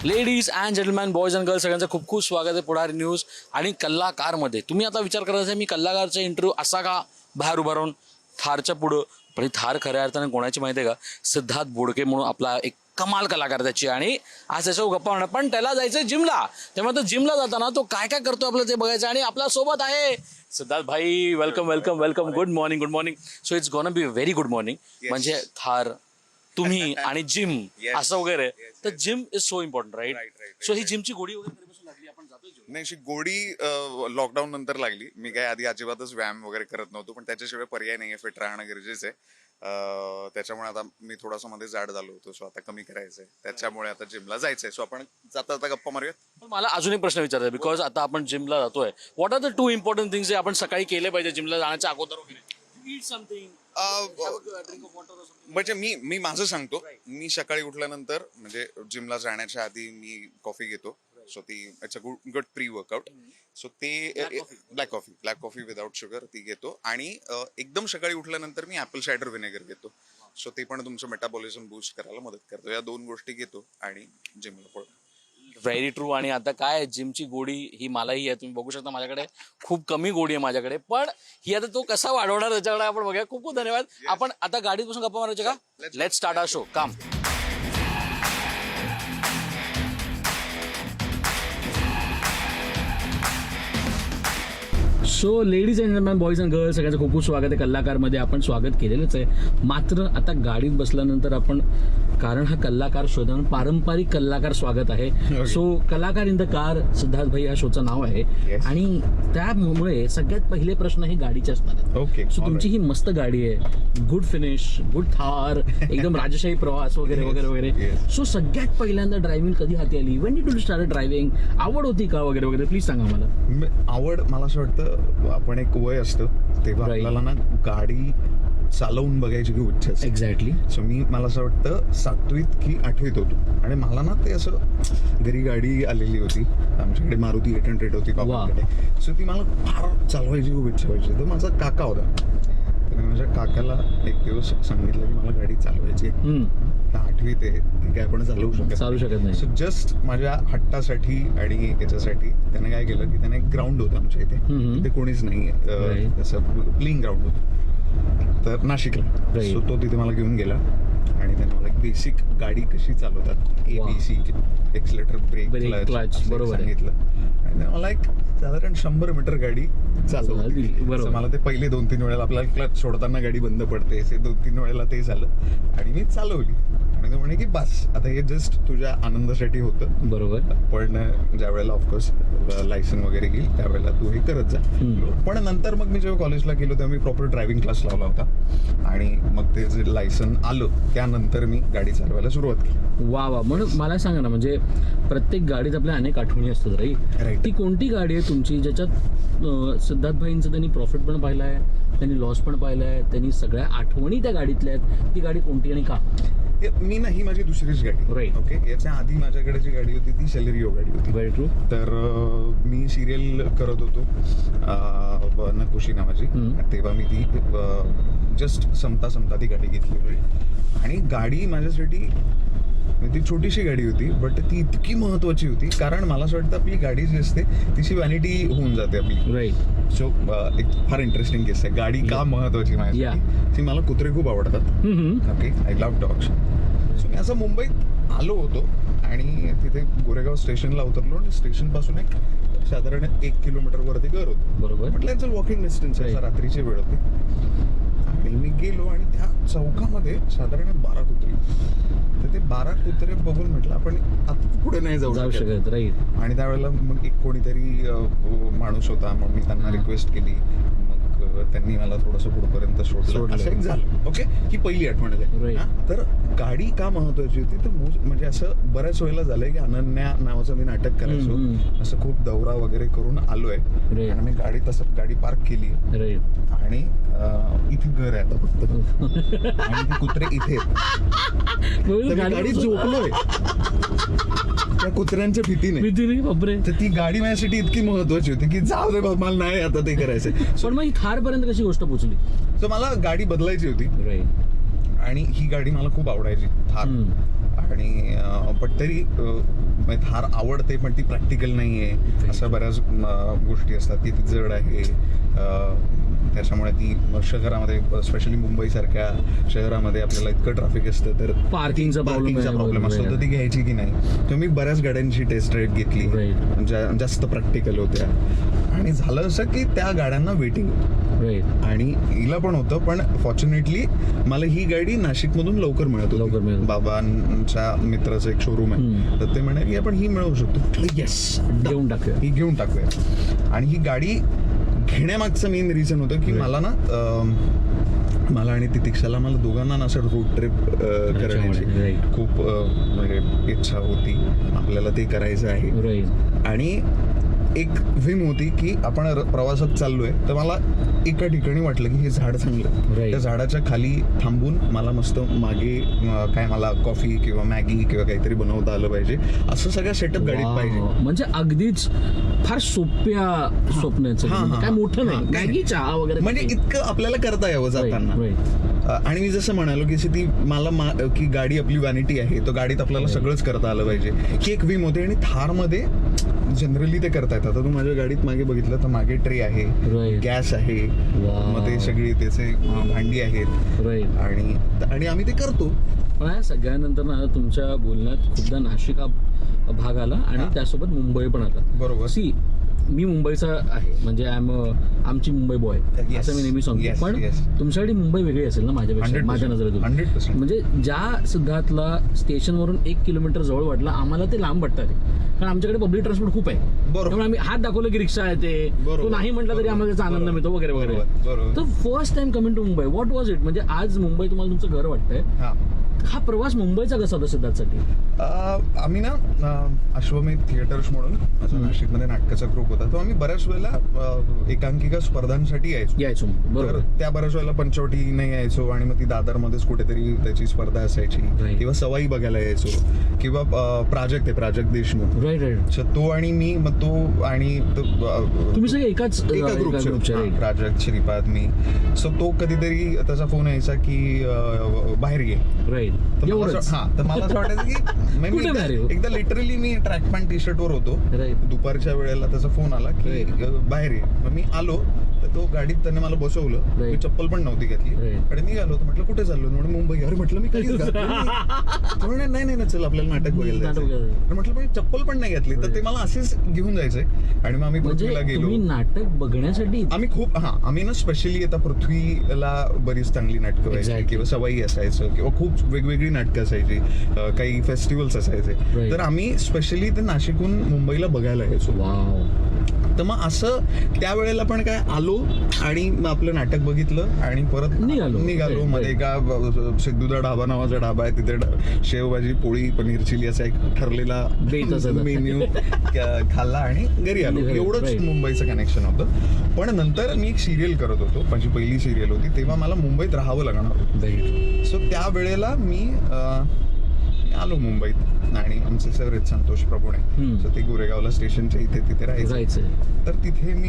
Ladies and gentleman, boys and girls, सगळ्यांचं खूप खूप स्वागत आहे पुढारी न्यूज आणि कल्लाकारमध्ये. तुम्ही आता विचार करत असाल मी कल्लाकारचा इंटरव्ह्यू असा का बाहेर उभा राहून थारच्या पुढं, पण ही थार खऱ्या अर्थाने कोणाची माहिती आहे का? सिद्धार्थ बोडके म्हणून आपला एक कमाल कलाकार त्याची, आणि आज त्याच्यावर गप्पा होणार. पण त्याला जायचं जिमला, त्यामुळे तो जिमला जाताना तो काय काय करतो आपल्याला ते बघायचं. आणि आपल्या सोबत आहे सिद्धार्थ भाई. Welcome welcome welcome. Good morning good morning. So it's gonna be very good morning. म्हणजे थार, तुम्ही आणि जिम असं वगैरे. तर gym is so important, right? So ही जिमची गोडी वगैरे कधीपासून लागली? आपण जातोय जिम? नाही, अशी गोडी लॉकडाऊन नंतर लागली. मी काय आधी अजिबातच व्यायाम वगैरे करत नव्हतो, पण त्याच्याशिवाय पर्याय नाहीये. फिट राहणं गरजेचं आहे. त्याच्यामुळे आता मी थोडासा मध्ये जाड झालो होतो, सो आता कमी करायचंय. त्याच्यामुळे आता जिमला जायचंय. सो आपण जाता जाता गप्पा मारूयात. पण मला अजून एक प्रश्न विचारायचा, बिकॉज आता आपण जिमला जातोय. What are the two important things जे आपण सकाळी केले पाहिजे जिमला जाण्याच्या अगोदर वगैरे? Eat something, drink of water. म्हणजे मी माझं सांगतो. मी सकाळी उठल्यानंतर म्हणजे जिमला जाण्याच्या आधी मी कॉफी घेतो. सो ती it's a good pre workout. So ते ब्लॅक कॉफी विदाउट शुगर ती घेतो. आणि एकदम सकाळी उठल्यानंतर मी ॲपल सायडर व्हिनेगर घेतो. सो ते पण तुमचं मेटाबॉलिझम बूस्ट करायला मदत करतो. या दोन गोष्टी घेतो आणि जिमला पळतो. Very true. आणि आता काय जिमची गोडी ही मलाही आहे. तुम्ही बघू शकता माझ्याकडे खूप कमी गोडी आहे माझ्याकडे, पण ही आता तो कसा वाढवणार त्याच्याकडे आपण बघूया. खूप खूप धन्यवाद. आपण आता गाडीत बसून गप्पा मारायचे का? Let's start our show. काम. So ladies and gentleman, boys and girls, सगळ्यांचं खूप खूप स्वागत आहे कल्लाकारमध्ये. आपण स्वागत केलेलंच आहे. मात्र आता गाडीत बसल्यानंतर आपण, कारण हा कल्लाकार शोधून पारंपरिक कल्लाकार स्वागत आहे. सो कलाकार इन द कार, सिद्धार्थ भाई हा शोचं नाव आहे. आणि त्यामुळे सगळ्यात पहिले प्रश्न हे गाडीचे असणार आहेत. ओके. सो तुमची ही मस्त गाडी आहे, गुड फिनिश, गुड थार, एकदम राजशाही प्रवास वगैरे वगैरे वगैरे. सो सगळ्यात पहिल्यांदा ड्रायव्हिंग कधी हाती आली? Wien did you start driving? आवड होती का वगैरे वगैरे? प्लीज सांगा मला. आवड, मला असं वाटतं आपण एक वय असतं तेव्हा आपल्याला ना गाडी चालवून बघायची खूप इच्छा असते. एक्झॅक्टली. सो मला असं वाटतं 7वीत की 8वीत होतो, आणि मला ना ते असं घरी गाडी आलेली होती. आमच्याकडे मारुती 800 होती बाबांकडे. सो ती मला फार चालवायची खूप इच्छा व्हायची. तर माझा काका होता, तर मी माझ्या काकाला एक दिवस सांगितलं की मला गाडी चालवायची. 8वीत आहे, ती काय आपण चालू शकत नाही. सो जस्ट माझ्या हट्टासाठी आणि याच्यासाठी त्याने काय केलं की त्याने एक ग्राउंड होतं आमच्या इथे. तिथे कोणीच नाही, असं प्लेइंग ग्राउंड होतं, तर नाशिकला. सो तो तिथे मला घेऊन गेला आणि त्याने मला एक बेसिक गाडी कशी चालवतात, ABC, एक्सलेटर, ब्रेक, क्लच बरोबर सांगितलं. आणि त्याने मला एक साधारण 100 मीटर गाडी चालवली. मला ते पहिले 2-3 वेळेला आपल्याला क्लच सोडताना गाडी बंद पडते, ते 2-3 वेळेला ते झालं आणि मी चालवली. आणि तो म्हणे की बस आता हे जस्ट तुझ्या आनंदासाठी होतं. बरोबर. पण ज्या वेळेला ऑफकोर्स लायसन वगैरे घेईल त्यावेळेला तू हे करत जा. पण नंतर मग मी जेव्हा कॉलेजला गेलो तेव्हा मी प्रॉपर ड्रायव्हिंग क्लास लावला होता, आणि मग ते जे लायसन आलं त्यानंतर मी गाडी चालवायला सुरुवात केली. वा वा. म्हणून मला सांगा ना, म्हणजे प्रत्येक गाडीत आपल्या अनेक आठवणी असतात, राईट? ती कोणती गाडी आहे तुमची ज्याच्यात सिद्धार्थ भाईंचं त्यांनी प्रॉफिट पण पाहिलं आहे, त्यांनी लॉस पण पाहिलं आहे, त्यांनी सगळ्या आठवणी त्या गाडीतल्या आहेत? ती गाडी कोणती आणि का? मी ना, ही माझी दुसरीच गाडी. राईट. ओके. याच्या आधी माझ्याकडे जी गाडी होती ती सेलेरिओ गाडी होती. Very true. तर मी सिरियल करत होतो नकोशी नावाची. तेव्हा मी ती जस्ट समता ती गाडी घेतली. आणि गाडी माझ्यासाठी ती छोटीशी गाडी होती, बट ती इतकी महत्वाची होती, कारण मला असं वाटतं आपली गाडी जी असते तिची व्हॅनिटी होऊन जाते आपली. राईट. सो एक फार इंटरेस्टिंग केस आहे. गाडी का महत्वाची माझ्यासाठी? ती मला कुत्रे खूप आवडतात. Okay. I love dogs. So मी असं मुंबईत आलो होतो आणि तिथे गोरेगाव स्टेशनला उतरलो, आणि स्टेशन पासून एक साधारण 1 किलोमीटर वरती घर होतं. बरोबर. म्हटलं यांचं वॉकिंग डिस्टन्स आहे. रात्रीची वेळ होती आणि मी गेलो आणि त्या चौकामध्ये साधारण 12 कुत्रे. तर ते 12 कुत्रे बघून म्हटलं आपण आता पुढे नाही जाऊ शकत. राईट. आणि त्यावेळेला मग एक कोणीतरी माणूस होता, मग मी त्यांना रिक्वेस्ट केली. मग त्यांनी मला थोडंसं पुढपर्यंत सोडलं. असं एक झालं. ओके. ही पहिली आठवण आहे. तर गाडी का महत्वाची होती? तर म्हणजे असं बऱ्याच वेळेला झालंय की अनन्या नावाचं मी नाटक करायचो, असं खूप दौरा वगैरे करून आलोय आणि मी गाडी पार्क केली आणि इथे घर आहे आता फक्त, आणि ते कुत्रे इथे आहेत. गाडी झोपलोय त्या कुत्र्यांच्या भीतीने. बापरे. तर ती गाडी माझ्यासाठी इतकी महत्वाची होती की जाऊ दे बाबा, मला नाही आता ते करायचं. पण मग ही थार पर्यंत कशी गोष्ट पोहोचली? तर मला गाडी बदलायची होती. आणि ही गाडी मला खूप आवडायची, थार. आणि पण तरी म्हणजे थार आवडते पण ती प्रॅक्टिकल नाही आहे, अशा बऱ्याच गोष्टी असतात की ती जड आहे. त्याच्यामुळे ती शहरामध्ये स्पेशली मुंबईसारख्या शहरामध्ये आपल्याला इतकं ट्रॅफिक असतं तर पार्किंगचा प्रॉब्लेम असतो, तर ती घ्यायची की नाही. तर मी बऱ्याच गाड्यांची टेस्ट ड्राईव्ह घेतली जास्त प्रॅक्टिकल होत्या आणि झालं असं की त्या गाड्यांना वेटिंग आणि हिला पण होतं. पण फॉर्च्युनेटली मला ही गाडी नाशिकमधून लवकर मिळत होती. बाबांच्या मित्राचं एक शोरूम आहे, तर ते म्हणाले की आपण ही मिळवू शकतो. येस, ही घेऊन टाकूया. आणि ही गाडी घेण्यामागचं मेन रिझन होतं की मला आणि तितिक्षाला मला दोघांना असं रोड ट्रिप करण्याची खूप म्हणजे इच्छा होती. आपल्याला ते करायचं आहे. आणि एक व्हीम होती की आपण प्रवासात चाललोय तर मला एका ठिकाणी वाटलं की हे झाड चांगलं, त्या झाडाच्या खाली थांबून मला मस्त मागे काय मला कॉफी किंवा मॅगी किंवा काहीतरी बनवता आलं पाहिजे, असं सगळं सेटअप गाडीत पाहिजे. म्हणजे अगदीच फार सोप्या स्वप्नाचं, काय मोठं नाही, मॅगी चहा वगैरे, म्हणजे इतकं आपल्याला करता यावं जाताना. आणि मी जसं म्हणालो की ती मला की गाडी आपली वॅनिटी आहे, तर गाडीत आपल्याला सगळंच करता आलं पाहिजे, ही एक व्हीम होती. आणि थारमध्ये जनरली ते करता येतात. आता तू माझ्या गाडीत मागे बघितलं तर मागे ट्रे आहे, गॅस आहे, मग ते सगळी त्याचे भांडी आहेत आणि आम्ही ते करतो. पण या सगळ्यानंतर ना तुमच्या बोलण्यात खूपदा नाशिक हा भाग आला आणि त्यासोबत मुंबई पण आला. बरोबर. सी मी मुंबईचा आहे, म्हणजे आमची मुंबई बॉय असं मी नेहमी सांगतो. पण तुमच्याकडे मुंबई वेगळी असेल ना माझ्यापेक्षा, माझ्या नजरेतून. 100%. म्हणजे ज्या सिद्धार्थला स्टेशनवरून 1 किलोमीटर जवळ वाटलं, आम्हाला ते लांब वाटतं, कारण आमच्याकडे पब्लिक ट्रान्सपोर्ट खूप आहे. त्यामुळे आम्ही हात दाखवलं की रिक्षा आहे, ते तो नाही म्हटलं तरी आम्हाला त्याचा आनंद मिळतो वगैरे वगैरे. तर first time coming to Mumbai, what was it? म्हणजे आज मुंबई तुम्हाला तुमचं घर वाटतंय, हा प्रवास मुंबईचा कसा होता सिद्धार्थसाठी? आम्ही ना अश्वमेध थिएटर्स म्हणून असं नाशिकमध्ये नाटकाचा ग्रुप होता, तो आम्ही बऱ्याच वेळेला एकांकिका स्पर्धांसाठी यायचो. बरोबर. त्या बऱ्याच वेळेला पंचवटीने यायचो आणि मग ती दादरमध्येच कुठेतरी त्याची स्पर्धा असायची, किंवा सवाई बघायला यायचो, किंवा प्राजक्त देशमुख, तो आणि मी, मग तो आणि तुम्ही सगळे एका ग्रुपचे, प्राजक्त, श्रीपाद, मी. सो तो कधीतरी त्याचा फोन यायचा की बाहेर घे. तर मला असं वाटायचं की एकदा लिटरली मी ट्रॅक पॅन्ट टी शर्ट वर होतो, दुपारच्या वेळेला त्याचा फोन आला की बाहेर ये. मग मी आलो तर तो गाडीत त्याने मला बसवलं, मी चप्पल पण नव्हती घेतली आणि निघालो. म्हटलं कुठे चाललो? म्हणजे मुंबई. अरे म्हटलं मी कधीच नाही चल आपल्याला नाटक बघायला जायचं. म्हटलं पण चप्पल पण नाही घेतली, तर ते मला असेच घेऊन जायचंय. आणि मग आम्ही पृथ्वीला गेलो. नाटक बघण्यासाठी आम्ही खूप आम्ही ना स्पेशली आता पृथ्वीला बरीच चांगली नाटकं व्हायची, किंवा सवाई असायचं, किंवा खूप वेगवेगळी नाटकं असायची, काही फेस्टिवल्स असायचे. तर आम्ही स्पेशली ते नाशिकहून मुंबईला बघायला यायचो. तर मग असं त्यावेळेला पण काय आलो आणि मग आपलं नाटक बघितलं आणि परत निघालो. मध्ये एका सिद्धूदा ढाबा नावाचा ढाबा आहे, तिथे शेवभाजी, पोळी, पनीर चिली असा एक ठरलेला मेन्यू खाल्ला आणि घरी आलो. एवढंच मुंबईचं कनेक्शन होतं. पण नंतर मी एक सिरियल करत होतो, माझी पहिली सिरियल होती, तेव्हा मला मुंबईत राहावं लागणार होतं. सो त्या वेळेला मी आलो मुंबईत आणि आमचे सर आहेत संतोष प्रभुणे, तर ते गोरेगावला स्टेशनच्या तिथे राहायचे. तर तिथे मी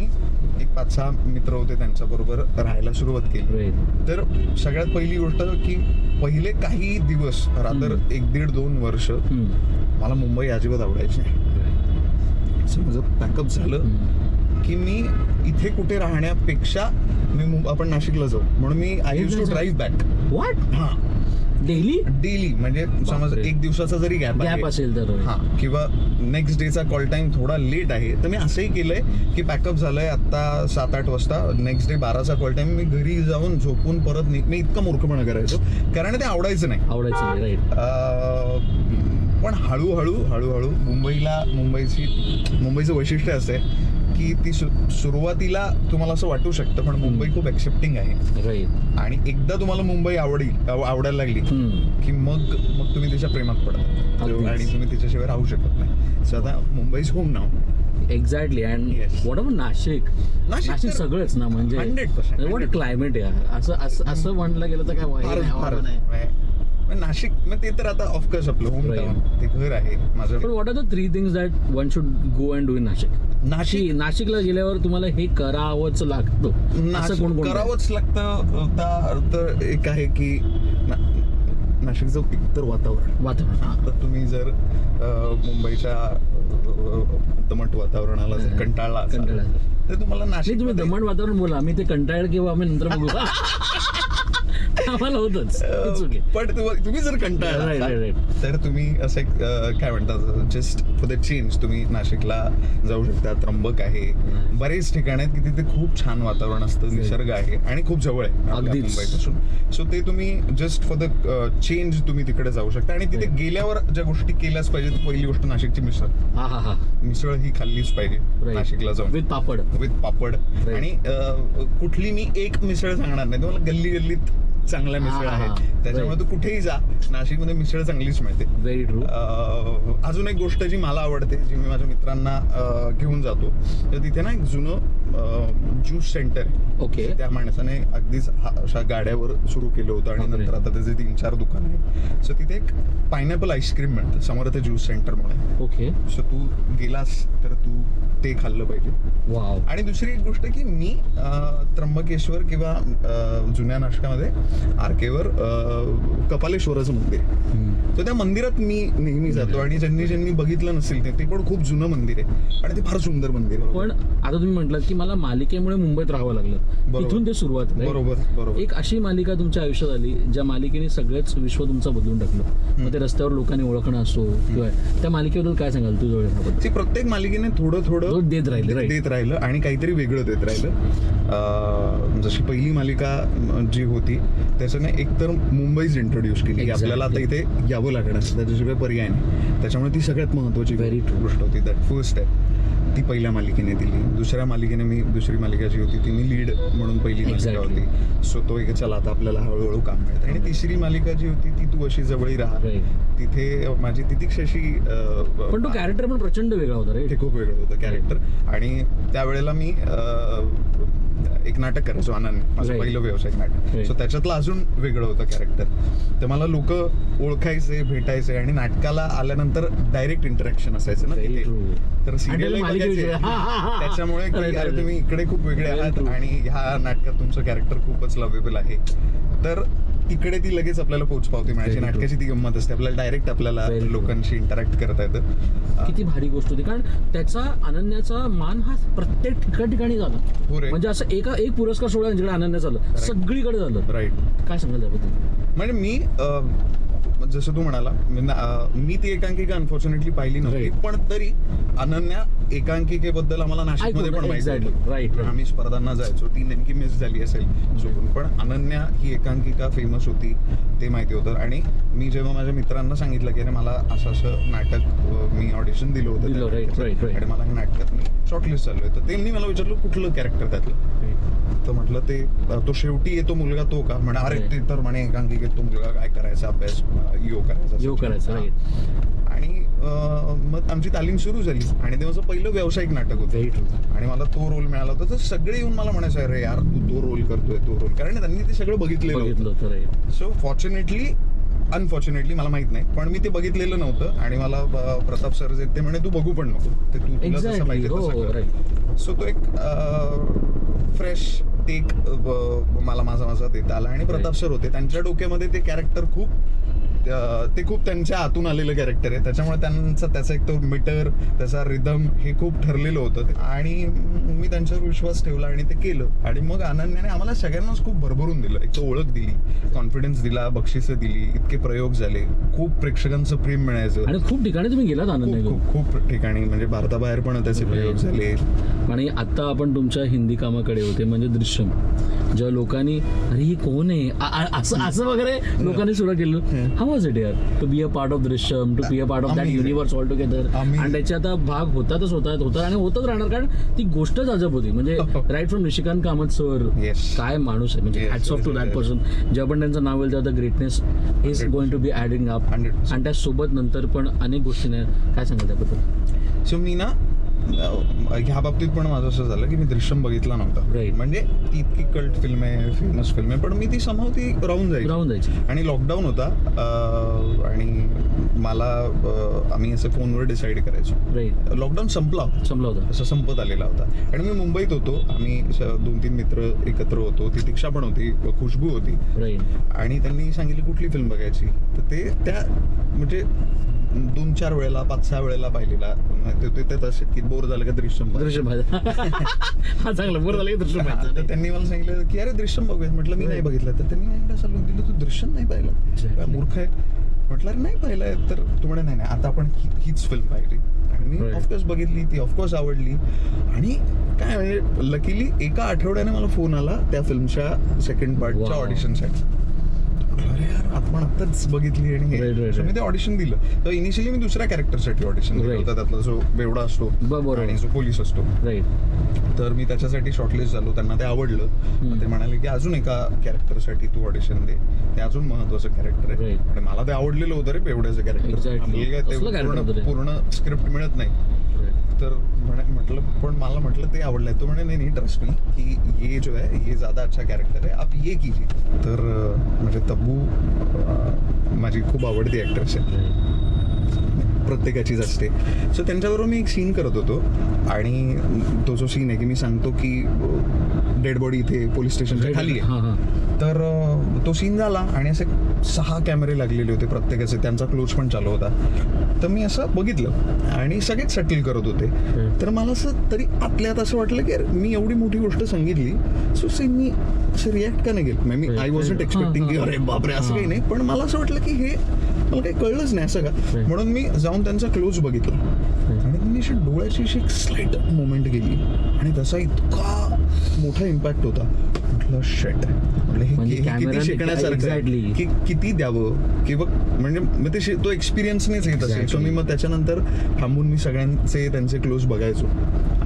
एक 5-6 मित्र होते, त्यांच्या बरोबर राहायला सुरुवात केली. तर सगळ्यात पहिली गोष्ट की पहिले काही दिवस, रादर 1-1.5-2 वर्ष मला मुंबई अजिबात आवडायची नाही. माझं पॅकअप झालं की मी इथे कुठे राहण्यापेक्षा आपण नाशिकला जाऊ, म्हणून मी I used to drive back. What? Daily म्हणजे समज 1 दिवसाचा जरी गॅप असेल तर, किंवा नेक्स्ट डेचा कॉल टाइम थोडा लेट आहे, तर मी असंही केलंय की पॅकअप झालंय आता 7-8 वाजता, नेक्स्ट डे 12चा कॉल टाइम, मी घरी जाऊन झोपून परत मी इतका मूर्खपणा करायचो, कारण ते आवडायचं नाही. पण हळूहळू मुंबईचं वैशिष्ट्य असं आहे की ती सुरुवातीला तुम्हाला असं वाटू शकतं, पण मुंबई खूप एक्सेप्टिंग आहे. आणि एकदा तुम्हाला मुंबई आवडायला लागली की मग तुम्ही तिच्या प्रेमात पडता आणि तुम्ही तिच्याशिवाय राहू शकत नाही. सो आता Mumbai is home now. Exactly. And what about Nashik सगळंच ना, म्हणजे 100% व्हॉट क्लायमेट आहे. असं म्हणलं गेलं तर काय नाशिक, मग ते तर आता ऑफकोर्स आपलं होम टाउन, ते घर आहे माझं. पण what are the 3 things that one should go and do in नाशिकला गेल्यावर तुम्हाला हे करावंच लागतं? करावंच लागतं. तर एक आहे की नाशिकचं एकतर वातावरण. आता तुम्ही जर मुंबईच्या दमट वातावरणाला जर कंटाळला असाल तर तुम्हाला नाशिक तुम्ही दमट वातावरण बोला, आम्ही ते कंटाळ किंवा आम्ही नंतर बघू. आम्हाला होतच. पण तुम्ही जर कंटाळला तर तुम्ही असं एक काय म्हणतात जस्ट फॉर द चेंज तुम्ही नाशिकला जाऊ शकता. त्र्यंबक आहे, बरेच ठिकाण आहेत की तिथे खूप छान वातावरण असतं, निसर्ग आहे आणि खूप जवळ आहे आपल्या मुंबईपासून. सो ते तुम्ही जस्ट फॉर द चेंज तुम्ही तिकडे जाऊ शकता. आणि तिथे गेल्यावर ज्या गोष्टी केल्याच पाहिजे, पहिली गोष्ट नाशिकची मिसळ ही खाल्लीच पाहिजे नाशिकला जाऊन, विथ पापड. आणि कुठली मी एक मिसळ सांगणार नाही तुम्हाला, गल्ली गल्लीत चांगल्या मिसळ आहेत, त्याच्यामुळे तू कुठेही जा नाशिकमध्ये मिसळ चांगलीच मिळते. Very true. अजून एक गोष्ट जी मला आवडते, जी मी माझ्या मित्रांना घेऊन जातो, तर तिथे ना एक जुनं ज्यूस सेंटर आहे. ओके. त्या माणसाने अगदीच अशा गाड्यावर सुरू केलं होतं आणि नंतर आता त्याचे 3-4 दुकान आहे. सो तिथे एक पायनॅपल आईस्क्रीम मिळतं समर्थ ज्यूस सेंटर म्हणून. ओके. सो तू गेलास तर तू ते खाल्लं पाहिजे. वाव. आणि दुसरी एक गोष्ट की मी त्र्यंबकेश्वर किंवा जुन्या नाशकामध्ये आरकेवर कपालेश्वराचं मंदिर आहे, तर त्या मंदिरात मी नेहमी जातो. आणि ज्यांनी बघितलं नसेल ते पण खूप जुनं मंदिर आहे आणि ते फार सुंदर मंदिर आहे. पण आता तुम्ही म्हटलं की मला मालिकेमुळे मुंबईत राहावं लागलं, इथून ते सुरुवात. बरोबर. एक अशी मालिका तुमच्या आयुष्यात आली ज्या मालिकेने सगळेच विश्व तुमचं बदलून टाकलं. मग ते रस्त्यावर लोकांनी ओळखणं असो किंवा त्या मालिकेबद्दल काय सांगाल तू जवळ? प्रत्येक मालिकेने थोडं देत राहिलं आणि काहीतरी वेगळं देत राहिलं. जशी पहिली मालिका जी होती त्याच्याने एकतर मुंबईच इंट्रोड्यूस केली की आपल्याला आता इथे यावं लागणार, त्याच्याशिवाय पर्याय नाही. त्याच्यामुळे ती सगळ्यात महत्वाची गोष्ट होती. दॅट फर्स्ट आहे ती पहिल्या मालिकेने दिली. दुसऱ्या मालिकेने मी दुसरी मालिका जी होती ती मी लीड म्हणून पहिली मालिका होती. सो तो एक चला आता आपल्याला हळूहळू काम मिळतं. आणि तिसरी मालिका जी होती ती तू अशी जवळी राहा, तिथे माझी तितिक्षाशी पण तो कॅरेक्टर पण प्रचंड वेगळा होता रे. ते खूप वेगळं होतं कॅरेक्टर. आणि त्यावेळेला मी एक नाटक करायचो आनंद, माझं पहिलं व्यावसायिक नाटक. सो त्याच्यातलं अजून वेगळं होतं कॅरेक्टर. तर मला लोक ओळखायचे, भेटायचे आणि नाटकाला आल्यानंतर डायरेक्ट इंटरॅक्शन असायचं ना तिथे. तर सिरियल त्याच्यामुळे की तुम्ही इकडे खूप वेगळे आहात आणि ह्या नाटकात तुमचं कॅरेक्टर खूपच लवेबल आहे, तर तिकडे ती लगेच आपल्याला पोच पावती मिळायची. नाटकाची ती गंमत असते, आपल्याला डायरेक्ट आपल्याला लोकांशी इंटरॅक्ट करता येतं. किती भारी गोष्ट होती, कारण त्याचा अनन्याचा मान हा प्रत्येक ठिकाणी झाला. म्हणजे असं एक पुरस्कार सोहळा जिकडे अनन्या झालं, सगळीकडे झालं. राईट. काय सांगाल त्याबद्दल? म्हणजे मी जसं तू म्हणाला मी ती एकांकिका अनफॉर्च्युनेटली पाहिली नव्हती, पण तरी अनन्या एकांकिकेबद्दल आम्हाला नाशिकमध्ये पण माहिती होतं. आम्ही स्पर्धांना जायचो, ती नेमकी मिस झाली असेल चुकून, पण अनन्या ही एकांकिका फेमस होती ते माहिती होतं. आणि मी जेव्हा माझ्या मित्रांना सांगितलं की अरे मला असं नाटक मी ऑडिशन दिलं होतं आणि मला नाटकात मी शॉर्टलिस्ट झालोय, तर त्यांनी मला विचारलं कुठलं कॅरेक्टर त्यातलं. तर म्हटलं ते तो शेवटी येतो मुलगा तो का, म्हणा अरे ते तर म्हणे एकांकिकेत तो मुलगा काय करायचा, अभ्यास योग करायचा. आणि मग आमची तालीम सुरू झाली आणि ते माझं पहिलं व्यावसायिक नाटक होतं आणि मला तो रोल मिळाला होता. तर सगळे येऊन मला म्हणायचं अरे यार तू तो रोल करतोय, तो रोल, कारण त्यांनी ते सगळं बघितलेलं होतं. सो फॉर्च्युनेटली अनफॉर्च्युनेटली मला माहित नाही, पण मी ते बघितलेलं नव्हतं. आणि मला प्रताप सर जे ते म्हणे तू बघू पण नको, ते तू तुला जसं पाहिजे तसं कर. सो तो एक फ्रेश टेक मला माझा देता आला. आणि प्रताप सर होते, त्यांच्या डोक्यामध्ये ते कॅरेक्टर ते खूप त्यांच्या आतून आलेलं कॅरेक्टर आहे, त्याच्यामुळे त्याचा एक तो मीटर, त्याचा रिदम हे खूप ठरलेलं होतं. आणि मी त्यांच्यावर विश्वास ठेवला आणि ते केलं. आणि मग अनन्याने आम्हाला सगळ्यांनाच खूप भरभरून दिलं, एक तो ओळख दिली, कॉन्फिडन्स दिला, बक्षिसं दिली, इतके प्रयोग झाले, खूप प्रेक्षकांचं प्रेम मिळायचं. आणि खूप ठिकाणी तुम्ही गेलात अनन्या, खूप ठिकाणी, म्हणजे भारताबाहेर पण त्याचे प्रयोग झाले. आणि आता आपण तुमच्या हिंदी कामाकडे होते, म्हणजे दृश्यम, जेव्हा लोकांनी अरे ही कोण आहे असं वगैरे लोकांनी सुरू केलं. हाऊ वाज इट यार to be a part of Drishyam, to be a part of that universe all together? आणि त्याचे आता भाग होतातच आणि होतच राहणार, कारण ती गोष्टच अजब होती. म्हणजे right from Nishikant Kamat sir, काय माणूस आहे, म्हणजे hats off to that person. जेव्हा पण त्यांचं नाव येईल तेव्हा the greatness is going to be adding up. आणि त्यासोबत नंतर पण अनेक गोष्टी नाही. काय सांगाल त्याबद्दल? सो मी ना ह्या बाबतीत पण माझं असं झालं की मी दृश्यम बघितला नव्हता. Right. म्हणजे ती इतकी कल्ट फिल्म आहे, फेमस फिल्म आहे, पण मी ती somehow ती राहून जायची. आणि लॉकडाऊन होता आणि मला आम्ही असे फोनवर डिसाईड करायचो. राईट, लॉकडाऊन संपला होता असं संपत आलेला होता आणि मी मुंबईत होतो. आम्ही 2-3 मित्र एकत्र होतो. ती दीक्षा पण होती, खुशबू होती. राईट. आणि त्यांनी सांगितलं कुठली फिल्म बघायची, तर ते त्या म्हणजे 2-4 वेळेला 5-6 वेळेला पाहिलेला. ते तसे की बोर झालं का दृश्यम बघ. दृश्यम हा चांगला बरं झालं की दृश्यम तर त्यांनी मला सांगितलं की अरे दृश्यम बघूयात. म्हटलं मी नाही बघितलं. तर त्यांनी एकदा असं दिलं, तू दृश्यम नाही पाहिलं, काय मूर्ख आहे. म्हटलं अरे नाही पाहिलंय. तर तू म्हणे नाही आता आपण हीच फिल्म पाहिली. आणि मी ऑफकोर्स बघितली, ती ऑफकोर्स आवडली. आणि काय म्हणजे लकीली एका आठवड्याने मला फोन आला त्या फिल्मच्या सेकंड पार्टच्या ऑडिशनसाठी. अरे यार आपण आत्ताच बघितली आणि मी ते ऑडिशन दिलं. तर इनिशियली मी दुसऱ्या कॅरेक्टरसाठी ऑडिशन दिलं होतं, त्यातला जो बेवडा असतो आणि जो पोलीस असतो. तर मी त्याच्यासाठी शॉर्टलिस्ट झालो. त्यांना ते आवडलं. ते म्हणाले की अजून एका कॅरेक्टरसाठी तू ऑडिशन दे, ते अजून महत्वाचं कॅरेक्टर आहे. आणि मला ते आवडलेलं होतं रे बेवड्याचं कॅरेक्टर. पूर्ण स्क्रिप्ट मिळत नाही. तर म्हटलं पण मला म्हटलं ते आवडलंय. तो म्हणे नाही ट्रस्ट मी की ये जो है ये ज्यादा अच्छा कॅरेक्टर आहे, आप ये कीजिए. तर म्हणजे तब्बू माझी खूप आवडती ॲक्ट्रेस आहे, प्रत्येकाचीच असते. सो त्यांच्याबरोबर मी एक सीन करत होतो आणि तो जो सीन आहे की मी सांगतो की डेड बॉडी इथे पोलीस स्टेशनच्या खाली आहे. तर तो सीन झाला आणि असे 6 कॅमेरे लागलेले होते प्रत्येकाचे, त्यांचा क्लोज पण चालू होता. तर मी असं बघितलं आणि सगळेच सेटल करत होते. तर मला असं तरी आतल्यात असं वाटलं की मी एवढी मोठी गोष्ट सांगितली, सो मी असं रिॲक्ट का नाही केलं. मी आय वॉजंट एक्सपेक्टिंग की अरे बापरे असं काही नाही, पण मला असं वाटलं की हे मला काही कळलंच नाही असं का. म्हणून मी जाऊन त्यांचा क्लोज बघितला आणि त्यांनी अशी डोळ्याची अशी एक स्लाईट मुवमेंट केली आणि त्याचा इतका मोठा इम्पॅक्ट होता. म्हटलं शेट, म्हटलं हे किती शिकण्यासारखं आहे, की किती द्यावं किंवा म्हणजे तो एक्सपिरियन्सनेच येत असेल. सो मी मग त्याच्यानंतर थांबून मी सगळ्यांचे त्यांचे क्लोज बघायचो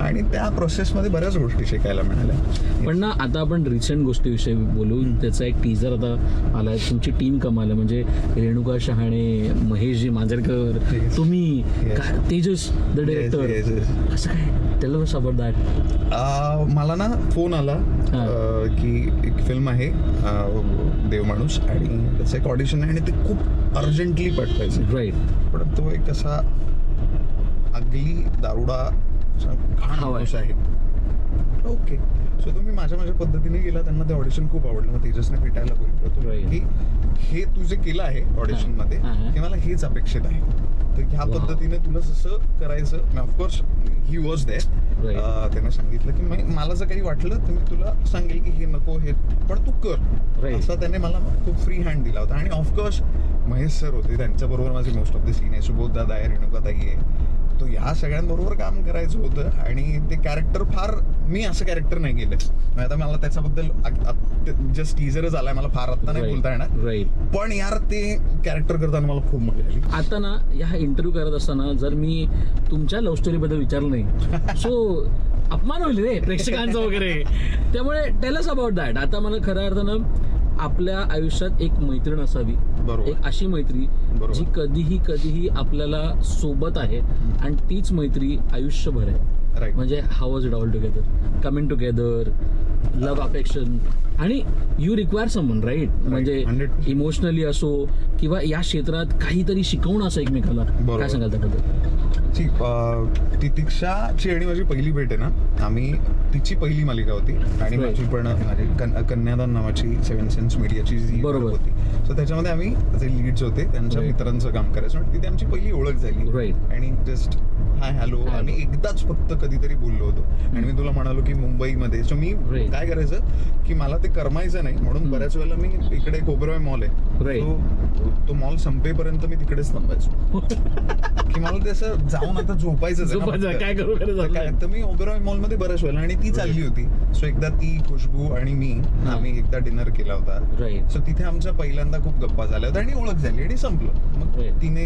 आणि त्या प्रोसेसमध्ये बऱ्याच गोष्टी शिकायला मिळाल्या. पण ना आता आपण रिसेंट गोष्टीविषयी बोलू. त्याचा एक टीजर आता आलाय. तुमची टीम कमाल आहे, म्हणजे रेणुका शहाणे, महेशजी मांजरेकर, तुम्ही, तेजस द डिरेक्टर. असं काय टेल अस अबाउट दॅट. मला ना फोन आला की एक फिल्म आहे देव माणूस आणि त्याचं एक ऑडिशन आहे आणि ते खूप अर्जंटली पाठवायचं. राईट. पण तो एक असा अगली दारुडा घाण माणूस आहे. ओके. सो तुम्ही माझ्या पद्धतीने गेला. त्यांना ते ऑडिशन खूप आवडलं. मग तेजसने भेटायला बोललो की हे तू जे केलं आहे ऑडिशन मध्ये ते मला हेच अपेक्षित आहे. तर ह्या पद्धतीने तुला जसं करायचं. Of course he was there. त्याने सांगितलं की मला जर काही वाटलं तर मी तुला सांगेल की हे नको हे पण तू कर, असा त्याने मला खूप फ्री हँड दिला होता. आणि ऑफकोर्स महेश सर होते, त्यांच्याबरोबर माझे मोस्ट ऑफ द सीन आहे. सुबोध दादा आहे, रेणुकाताई आहे. तो या सगळ्यांबरोबर काम करायचं होतं आणि ते कॅरेक्टर फार मी असं कॅरेक्टर नाही केलं. आता मला त्याच्याबद्दल जस्ट टीजरच आलाय, मला फार आत्ता नाही बोलता येणार. पण यार ते कॅरेक्टर करताना मला खूप मजा आली. आता ना ह्या इंटरव्ह्यू करत असताना जर मी तुमच्या लव्ह स्टोरी बद्दल विचारलं नाही सो अपमान होईल रे प्रेक्षकांचा वगैरे. त्यामुळे टेल अस अबाउट दॅट. आता मला खऱ्या अर्थानं आपल्या आयुष्यात एक मैत्रीण असावी, एक अशी मैत्री जी कधीही आपल्याला सोबत आहे आणि तीच मैत्री आयुष्यभर आहे. म्हणजे how was it all together, coming together, love affection. आणि यू रिक्वायर समवन राईट, म्हणजे इमोशनली असो किंवा या क्षेत्रात काहीतरी शिकवणं असं एकमेकाला. काय सांगाल त्याबद्दल? तितिक्षाची आणि माझी पहिली भेट आहे ना, आम्ही तिची पहिली मालिका होती आणि माझी पण माझी कन्यादान नावाची 7 सेन्स मीडियाची जी होती. सो त्याच्यामध्ये आम्ही जे लीड्स होते त्यांच्या मित्रांचं काम करायचो आणि तिथे आमची पहिली ओळख झाली. आणि जस्ट हाय हॅलो आम्ही एकदाच फक्त कधीतरी बोललो होतो. आणि मी तुला म्हणालो की मुंबईमध्ये सो मी काय करायचं की मला ते करमायचं नाही म्हणून बऱ्याच वेळेला मी इकडे कोबरवाय मॉल आहे, तो मॉल संपेपर्यंत मी तिकडेच थांबायचो की मला ते असं जाऊन आता झोपायचं काय करू. तर मी ओबेरॉय मॉल मध्ये बऱ्याच वेळेला आणि ती चालली होती. सो एकदा ती, खुशबू आणि मी आम्ही एकदा डिनर केला होता. सो तिथे आमच्या पहिल्यांदा खूप गप्पा झाल्या होत्या आणि ओळख झाली आणि संपलं. मग तिने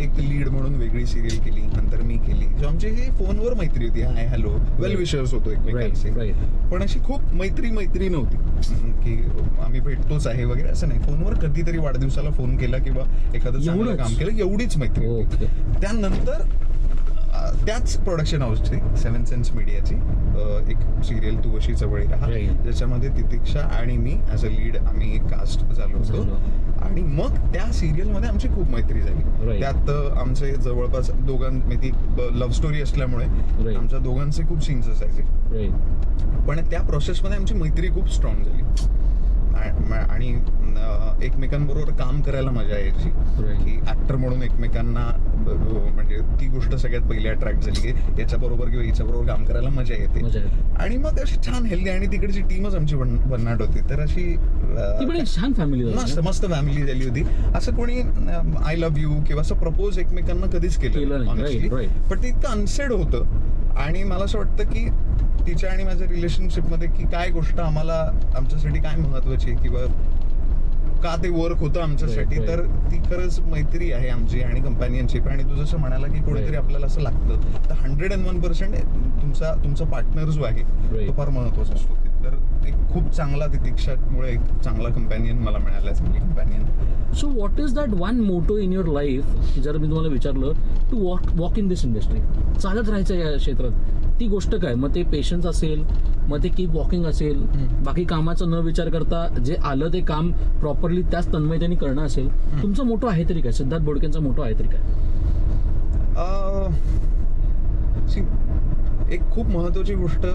एक लीड म्हणून वेगळी सिरियल केली, नंतर मी केली. सो आमची ही फोनवर मैत्री होती, हाय हॅलो वेल विशर्स होतो एकमेकांचे. पण अशी खूप मैत्री नव्हती की आम्ही भेटतोच आहे वगैरे असं नाही. फोनवर कधीतरी वाढदिवसाला फोन केला किंवा एखादं चांगलं काम केलं एवढीच मैत्री होती. त्यानंतर त्याच प्रोडक्शन हाऊसची 7 सेन्स मीडियाची एक सिरियल तू अशी जवळ राहा, Right. ज्याच्यामध्ये तितिक्षा आणि मी ॲज अ लीड आम्ही कास्ट झालो होतो. आणि मग त्या सिरियलमध्ये आमची खूप मैत्री झाली. Right. त्यात आमचे जवळपास ती लव्ह स्टोरी असल्यामुळे Right. आमच्या दोघांचे खूप सीन्स असायचे. राईट. पण त्या प्रोसेसमध्ये आमची मैत्री खूप स्ट्रॉंग झाली आणि एकमेकांबरोबर काम करायला मजा यायची. Right. की ऍक्टर म्हणून एकमेकांना म्हणजे ती गोष्ट सगळ्यात पहिली अट्रॅक्ट झाली की याच्याबरोबर किंवा हिच्याबरोबर काम करायला मजा येते. मजा येते. आणि मग अशी छान हेल्दी आणि तिकडची टीमच आमची भन्नाट होती. तर अशी ती पण एक छान फॅमिली मस्त मस्त फॅमिली झाली होती. असं कोणी आय लव्ह यू किंवा असं प्रपोज एकमेकांना कधीच केलं केलं नाही. honestly. Right, right. पण ते इतकं अनसेड होतं. आणि मला असं वाटतं की तिच्या आणि माझ्या रिलेशनशिपमध्ये की काय गोष्ट आम्हाला आमच्यासाठी काय महत्वाची आहे किंवा का ते वर्क होतं आमच्यासाठी. Right, तर ती खरंच मैत्री आहे आमची आणि कंपॅनियनशिप. आणि तू जसं म्हणाला की कोणीतरी Right. आपल्याला असं लागतं, तर 101% तुमचा पार्टनर जो आहे Right. तो फार महत्वाचा असतो. तर एक खूप चांगला तितिक्षामुळे एक चांगला कंपॅनियन मला मिळाला, चांगली companion. So what is that one motto in your life, जर मी तुम्हाला विचारलं to walk in this industry, चालत राहायचं या क्षेत्रात, ती गोष्ट काय? मग ते पेशन्स असेल, मग ते कीप वॉकिंग असेल, बाकी कामाचा न विचार करता जे आलं ते काम प्रॉपरली त्याच तन्मयतेने करणं असेल. तुमचा मोटो आहे तरी काय? सिद्धार्थ बोडकेंचा मोटो आहे तरी काय? एक खूप महत्वाची गोष्ट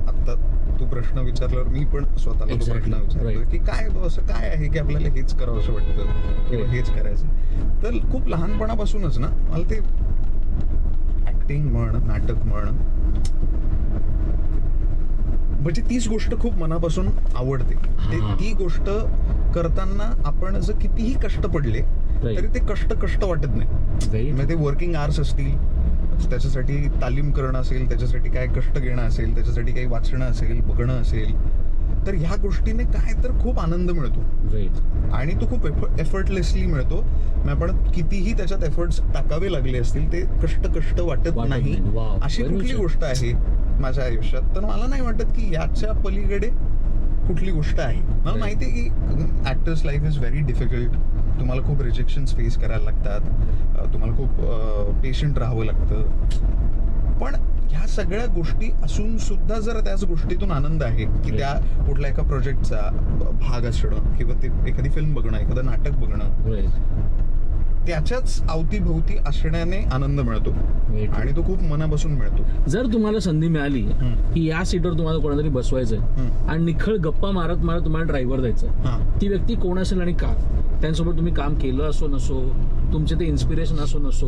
आता तू प्रश्न विचारल्यावर मी पण स्वतःला तो Exactly. प्रश्न विचारतो Right. की काय असं काय आहे की आपल्याला हेच करावं असं वाटतं किंवा Right. हेच करायचं. तर खूप लहानपणापासूनच ना मला ते ऍक्टिंग म्हण, नाटक म्हण, म्हणजे तीच गोष्ट खूप मनापासून आवडते. ती गोष्ट करताना आपण जर कितीही कष्ट पडले तरी ते कष्ट वाटत नाही. म्हणजे ते वर्किंग आवर्स असतील, त्याच्यासाठी तालीम करणं असेल, त्याच्यासाठी काय कष्ट घेणं असेल, त्याच्यासाठी काही वाचणं असेल, बघणं असेल, तर ह्या गोष्टीने काय तर खूप आनंद मिळतो. आणि तो खूप एफर्टलेसली मिळतो. आपण कितीही त्याच्यात एफर्ट्स टाकावे लागले असतील ते कष्ट वाटत नाही. अशी कुठली गोष्ट आहे माझ्या आयुष्यात, तर मला नाही वाटत की याच्या पलीकडे कुठली गोष्ट आहे. मला माहिती आहे की actors life is very difficult. तुम्हाला खूप रिजेक्शन्स फेस करायला लागतात, तुम्हाला खूप पेशंट राहावं लागतं. पण ह्या सगळ्या गोष्टी असून सुद्धा जर त्याच गोष्टीतून आनंद आहे की त्या कुठल्या एका प्रोजेक्टचा भाग असणं किंवा ते एखादी फिल्म बघणं, एखादं नाटक बघणं, त्याच्याच अवतीभोवती असण्याने आनंद मिळतो आणि तो खूप मनापासून मिळतो. जर तुम्हाला संधी मिळाली की या सीटवर तुम्हाला कोणातरी बसवायचंय आणि निखळ गप्पा मारत मारत तुम्हाला ड्रायव्हर द्यायचं, ती व्यक्ती कोण असेल आणि का? त्यांच्यासोबत तुम्ही काम केलं असो नसो, तुमचे ते इन्स्पिरेशन असो नसो,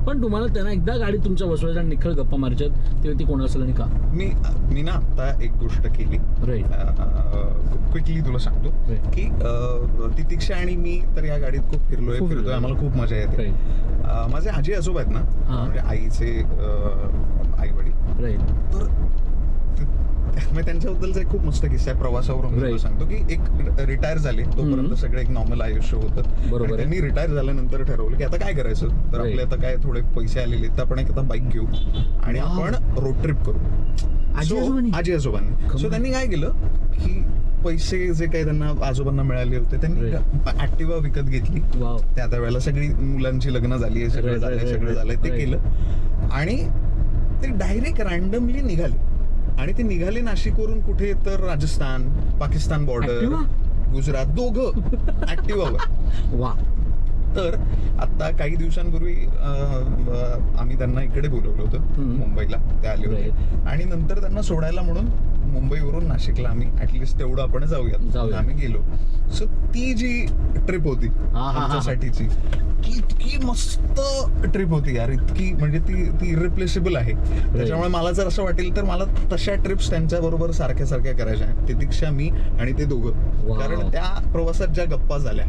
पण तुम्हाला त्यांना एकदा गाडीत तुमच्या बसवायचं आणि निखळ गप्पा मारायच्यात, ती व्यक्ती कोण असेल आणि का? मी ना आता एक गोष्ट केली, क्विकली तुला सांगतो की तितिक्षा आणि मी तर या गाडीत खूप फिरतोय, आम्हाला खूप मजा येते. माझे आजी आजोबा आहेत ना, म्हणजे आईचे आई वडील, तर त्यांच्याबद्दलचा एक खूप मस्त किस्सा आहे प्रवासावरून सांगतो की एक रिटायर झाले तोपर्यंत सगळं एक नॉर्मल आयुष्य होतं. त्यांनी रिटायर झाल्यानंतर ठरवलं की आता काय करायचं, तर आपले आता काय थोडे पैसे आलेले तर आपण एक आता बाईक घेऊ आणि आपण रोड ट्रिप करू. आजी आजोबांनी. सो त्यांनी काय केलं की पैसे जे काही त्यांना आजोबांना मिळाले होते त्यांनी ऍक्टिवा विकत घेतली. त्या वेळेला सगळी मुलांची लग्न झाली, सगळं झालंय, ते केलं आणि ते डायरेक्ट रॅन्डमली निघाले. आणि ते निघाले नाशिकवरून कुठे तर राजस्थान, पाकिस्तान बॉर्डर, गुजरात, दोघं ऍक्टिवावर. तर आता काही दिवसांपूर्वी आम्ही त्यांना इकडे बोलवलं होतं मुंबईला, ते आले होते आणि नंतर त्यांना सोडायला म्हणून मुंबईवरून नाशिकला आम्ही ऍटलिस्ट तेवढं आपण जाऊयात, आम्ही गेलो. सो ती जी ट्रिप होती आमच्यासाठीची, इतकी मस्त ट्रिप होती यार, इतकी म्हणजे ती इरिप्लेसेबल आहे. त्याच्यामुळे मला जर असं वाटेल तर मला तशा ट्रिप्स त्यांच्या बरोबर सारख्या करायच्या आहेत, तितिक्षा, मी आणि ते दोघं. कारण त्या प्रवासात ज्या गप्पा झाल्या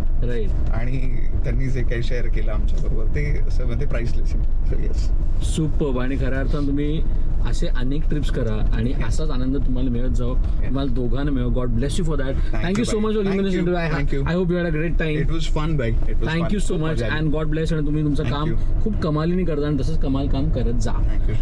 आणि त्यांनी जे काही शेअर केलं आमच्या बरोबर ते प्राइसलेस आहे. सुपर्ब. आणि खऱ्या अर्थानं तुम्ही असे अनेक ट्रिप्स करा आणि असाच आनंद तुम्हाला मिळत जाओ, तुम्हाला दोघांना मिळो. God bless you for that. Thank you so much for giving this interview. I hope you had a great time. It was fun bye. Thank you so much and God bless. आणि तुम्ही तुमचं काम खूप कमालीने करता आणि तसंच कमाल काम करत जा. थँक्यू.